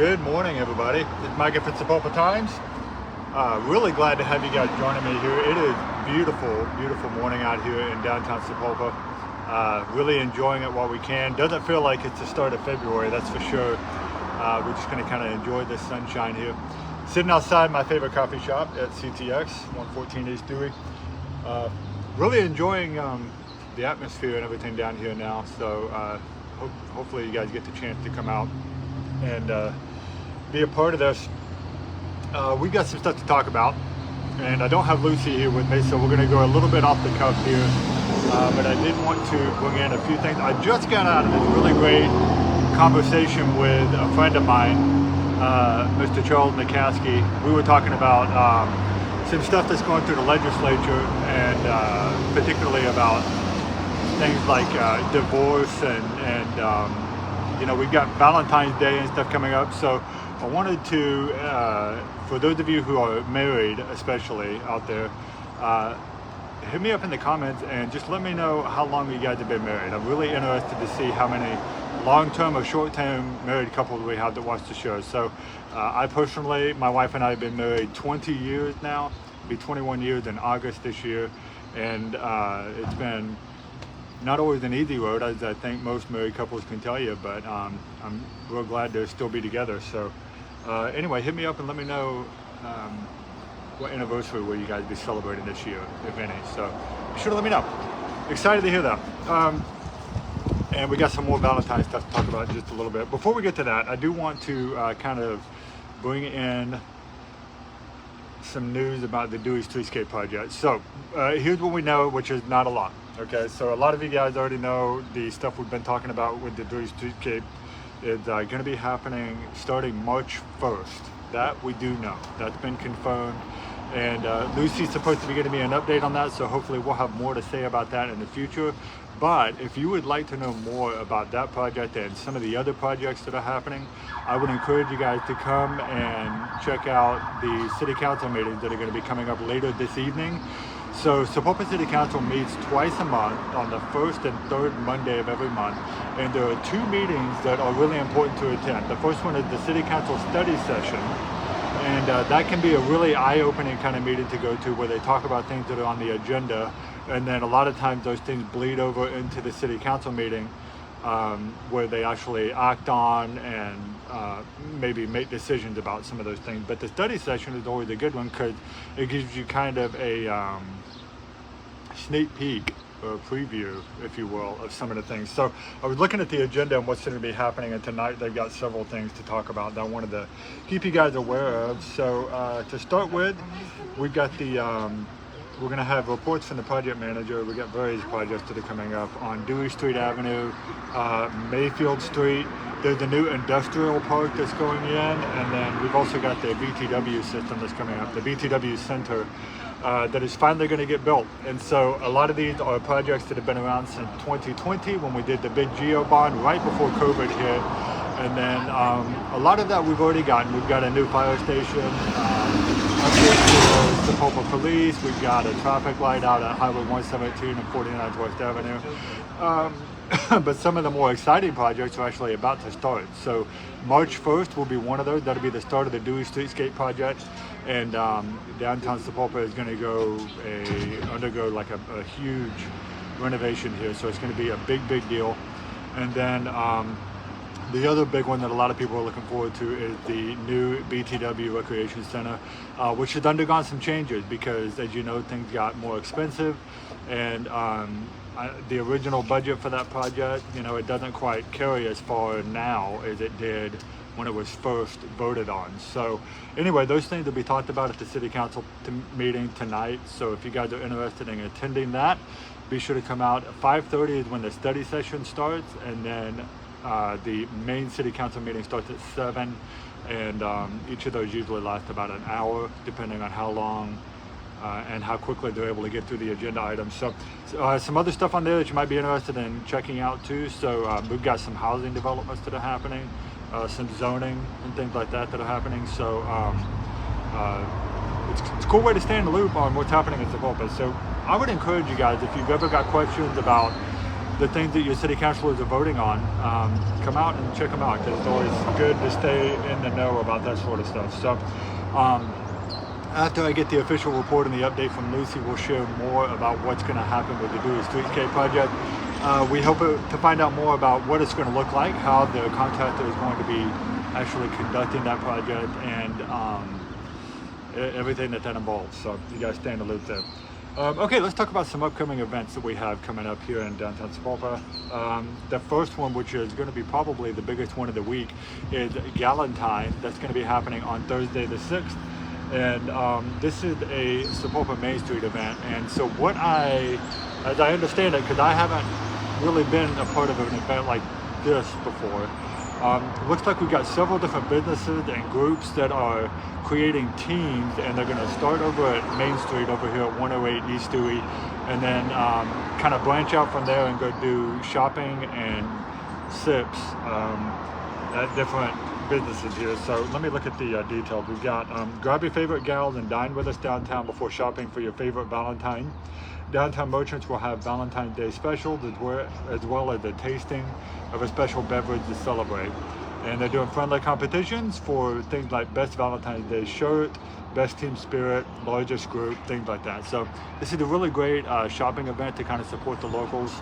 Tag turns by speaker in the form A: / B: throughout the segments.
A: Good morning, everybody. It's Mike at Sapulpa Times. Really glad to have you guys joining me here. It is beautiful, beautiful morning out here in downtown Sapulpa. Really enjoying it while we can. Doesn't feel like it's the start of February, that's for sure. We're just going to kind of enjoy the sunshine here. Sitting outside my favorite coffee shop at CTX, 114 East Dewey. Really enjoying the atmosphere and everything down here now. So hopefully you guys get the chance to come out and be a part of this. We've got some stuff to talk about, and I don't have Lucy here with me, so we're going to go a little bit off the cuff here, but I did want to bring in a few things. I just got out of this really great conversation with a friend of mine, Mr. Charles McCaskey. We were talking about some stuff that's going through the legislature, and particularly about things like divorce and you know, we've got Valentine's Day and stuff coming up, so I wanted to, for those of you who are married, especially out there, hit me up in the comments and just let me know how long you guys have been married. I'm really interested to see how many long-term or short-term married couples we have that watch the show. So I personally, my wife and I have been married 20 years now. It'll be 21 years in August this year, and it's been not always an easy road, as I think most married couples can tell you, but I'm real glad to still be together. So anyway, hit me up and let me know what anniversary will you guys be celebrating this year, if any. So be sure to let me know. Excited to hear that. And we got some more Valentine's stuff to talk about in just a little bit. Before we get to that, I do want to kind of bring in some news about the Dewey Streetscape project. So here's what we know, which is not a lot. Okay, so a lot of you guys already know the stuff we've been talking about with the Dewey Streetscape is going to be happening starting March 1st. That we do know. That's been confirmed. And Lucy's supposed to be giving me an update on that, so hopefully we'll have more to say about that in the future. But if you would like to know more about that project and some of the other projects that are happening, I would encourage you guys to come and check out the City Council meetings that are going to be coming up later this evening. So Sapulpa City Council meets twice a month on the first and third Monday of every month, and there are two meetings that are really important to attend. The first one is the City Council study session, and that can be a really eye-opening kind of meeting to go to, where they talk about things that are on the agenda, and then a lot of times those things bleed over into the City Council meeting, where they actually act on and maybe make decisions about some of those things. But the study session is always a good one because it gives you kind of a sneak peek or a preview, if you will, of some of the things. So I was looking at the agenda and what's going to be happening, and tonight they've got several things to talk about that I wanted to keep you guys aware of. So to start with, we've got the we're going to have reports from the project manager. We've got various projects that are coming up on Dewey Street Avenue, Mayfield Street. There's a new industrial park that's going in, and then we've also got the BTW system that's coming up, the BTW Center, that is finally going to get built. And so a lot of these are projects that have been around since 2020 when we did the big geo bond right before COVID hit. And then a lot of that we've already gotten. We've got a new fire station, the Sapulpa Police. We've got a traffic light out at Highway 117 and 49th West Avenue. But some of the more exciting projects are actually about to start. So March 1st will be one of those. That'll be the start of the Dewey Streetscape project. And downtown Sapulpa is going to undergo like a huge renovation here. So it's going to be a big, big deal. And then the other big one that a lot of people are looking forward to is the new BTW Recreation Center, which has undergone some changes because, as you know, things got more expensive, and the original budget for that project, you know, it doesn't quite carry as far now as it did when it was first voted on. So anyway, those things will be talked about at the City Council meeting tonight. So if you guys are interested in attending that, be sure to come out. At 5:30 is when the study session starts, and then the main City Council meeting starts at 7, and each of those usually last about an hour, depending on how long and how quickly they're able to get through the agenda items. So some other stuff on there that you might be interested in checking out too. So we've got some housing developments that are happening, some zoning and things like that that are happening. So it's a cool way to stay in the loop on what's happening in Sapulpa. So I would encourage you guys, if you've ever got questions about the things that your city councilors are voting on, come out and check them out, because it's always good to stay in the know about that sort of stuff. So after I get the official report and the update from Lucy, we'll share more about what's going to happen with the Dewey Streetscape project. We hope to find out more about what it's going to look like, how the contractor is going to be actually conducting that project, and everything that involves. So you guys stay in the loop there. Okay, let's talk about some upcoming events that we have coming up here in downtown Sapulpa. The first one, which is going to be probably the biggest one of the week, is Galentine. That's going to be happening on Thursday the 6th. And this is a Sapulpa Main Street event. And so as I understand it, because I haven't really been a part of an event like this before, it looks like we've got several different businesses and groups that are creating teams, and they're going to start over at Main Street over here at 108 East Dewey, and then kind of branch out from there and go do shopping and sips at different businesses here. So let me look at the details. We've got grab your favorite gals and dine with us downtown before shopping for your favorite Valentine. Downtown merchants will have Valentine's Day specials as well as a tasting of a special beverage to celebrate. And they're doing friendly competitions for things like best Valentine's Day shirt, best team spirit, largest group, things like that. So this is a really great shopping event to kind of support the locals,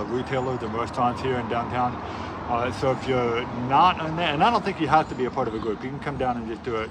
A: retailers and restaurants here in downtown. So if you're not in there, and I don't think you have to be a part of a group, you can come down and just do it,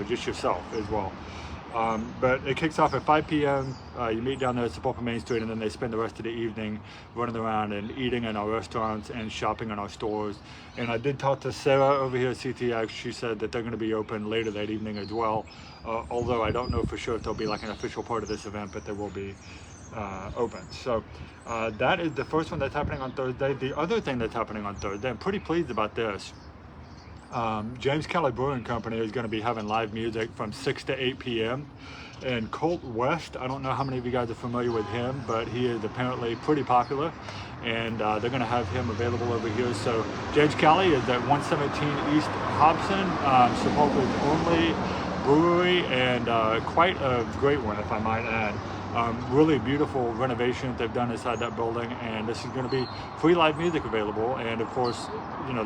A: just yourself as well. But it kicks off at 5 p.m. You meet down there at Sapulpa Main Street, and then they spend the rest of the evening running around and eating in our restaurants and shopping in our stores. And I did talk to Sarah over here at CTX. She said that they're going to be open later that evening as well. Although I don't know for sure if they'll be like an official part of this event, but they will be open. So that is the first one that's happening on Thursday. The other thing that's happening on Thursday, I'm pretty pleased about this. James Kelly Brewing Company is going to be having live music from 6 to 8 p.m. And Colt West, I don't know how many of you guys are familiar with him, but he is apparently pretty popular, and they're going to have him available over here. So James Kelly is at 117 East Hobson, Sapulpa's only brewery, and quite a great one, if I might add. Really beautiful renovations they've done inside that building, and this is going to be free live music available. And of course,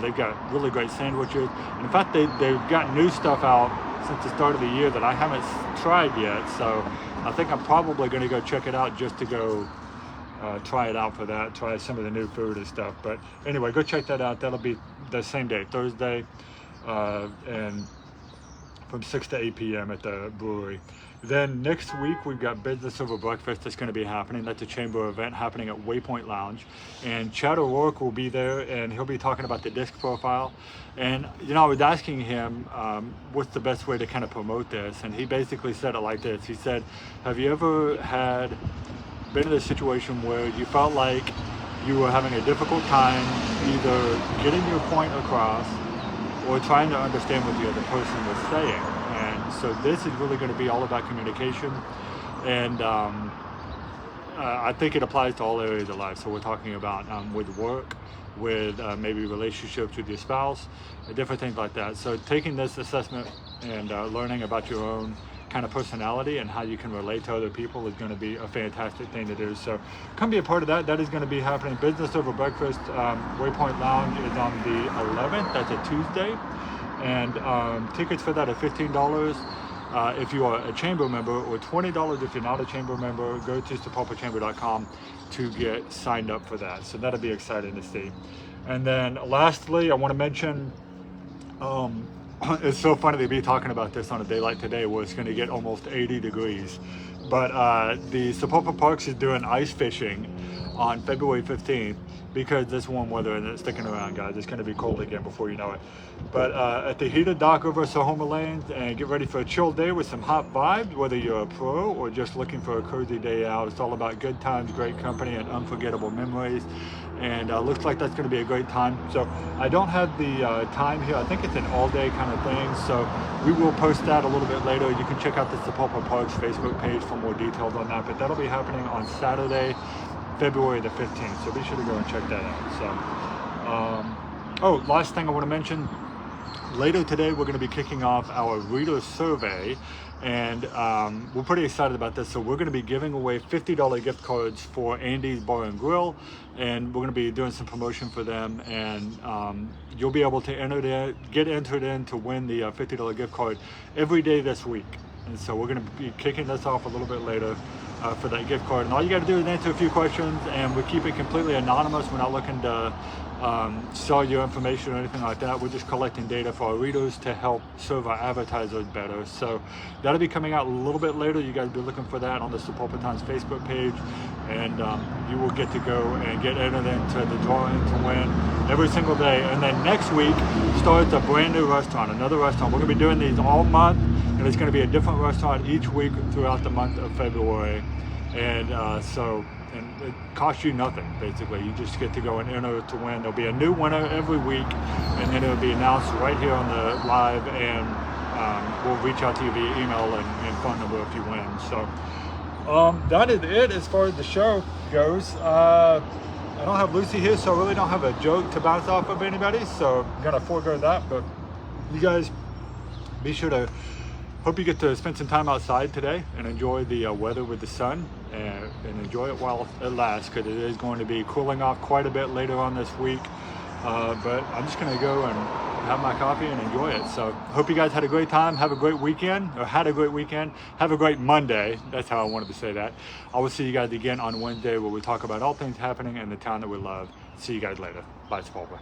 A: they've got really great sandwiches. And in fact, they've got new stuff out since the start of the year that I haven't tried yet. So I think I'm probably going to go check it out just to go try it out for that, try some of the new food and stuff. But anyway, go check that out. That'll be the same day, Thursday, and from 6 to 8 p.m. at the brewery. Then next week we've got Business Over Breakfast that's going to be happening. That's a chamber event happening at Waypoint Lounge, and Chad O'Rourke will be there, and he'll be talking about the disc profile. And I was asking him what's the best way to kind of promote this, and he basically said it like this. He said, have you ever been in a situation where you felt like you were having a difficult time either getting your point across or trying to understand what the other person was saying? And so this is really going to be all about communication, and I think it applies to all areas of life. So we're talking about with work, with maybe relationships with your spouse, different things like that. So taking this assessment and learning about your own kind of personality and how you can relate to other people is going to be a fantastic thing to do. So come be a part of that. That is going to be happening. Business Over Breakfast, Waypoint Lounge is on the 11th. That's a Tuesday. And tickets for that are $15 if you are a chamber member, or $20 if you're not a chamber member. Go to sapulpachamber.com to get signed up for that. So that'll be exciting to see. And then lastly, I want to mention, it's so funny to be talking about this on a day like today where it's going to get almost 80 degrees. But the Sapulpa Parks is doing ice fishing on February 15th because this warm weather and it's sticking around, guys. It's going to be cold again before you know it. But at the heated dock over Sohoma Lanes, and get ready for a chill day with some hot vibes, whether you're a pro or just looking for a cozy day out. It's all about good times, great company, and unforgettable memories. And looks like that's going to be a great time. So I don't have the time here. I think it's an all-day kind of thing. So we will post that a little bit later. You can check out the Sapulpa Parks Facebook page for more details on that. But that'll be happening on Saturday, February the 15th. So be sure to go and check that out. So, last thing I want to mention. Later today, we're going to be kicking off our reader survey, and we're pretty excited about this. So we're going to be giving away $50 gift cards for Andy's Bar and Grill, and we're going to be doing some promotion for them, and you'll be able to get entered in to win the $50 gift card every day this week. And so we're going to be kicking this off a little bit later for that gift card. And all you got to do is answer a few questions, and we keep it completely anonymous. We're not looking to sell your information or anything like that. We're just collecting data for our readers to help serve our advertisers better. So that'll be coming out a little bit later. You guys be looking for that on the Sepulpa Times Facebook page, and you will get to go and get entered into the drawing to win every single day. And then next week starts a brand new restaurant, another restaurant. We're going to be doing these all month, and it's going to be a different restaurant each week throughout the month of February. And and it costs you nothing, basically. You just get to go and enter to win. There'll be a new winner every week, and then it'll be announced right here on the live, and we'll reach out to you via email and phone number if you win. So that is it as far as the show goes. I don't have Lucy here, so I really don't have a joke to bounce off of anybody, so I'm gonna forego that. But you guys be sure to, hope you get to spend some time outside today and enjoy the weather with the sun, and enjoy it while it lasts, because it is going to be cooling off quite a bit later on this week. But I'm just going to go and have my coffee and enjoy it. So hope you guys had a great time. Have a great weekend, or had a great weekend. Have a great Monday. That's how I wanted to say that. I will see you guys again on Wednesday, where we talk about all things happening in the town that we love. See you guys later. Bye, Sepulpa.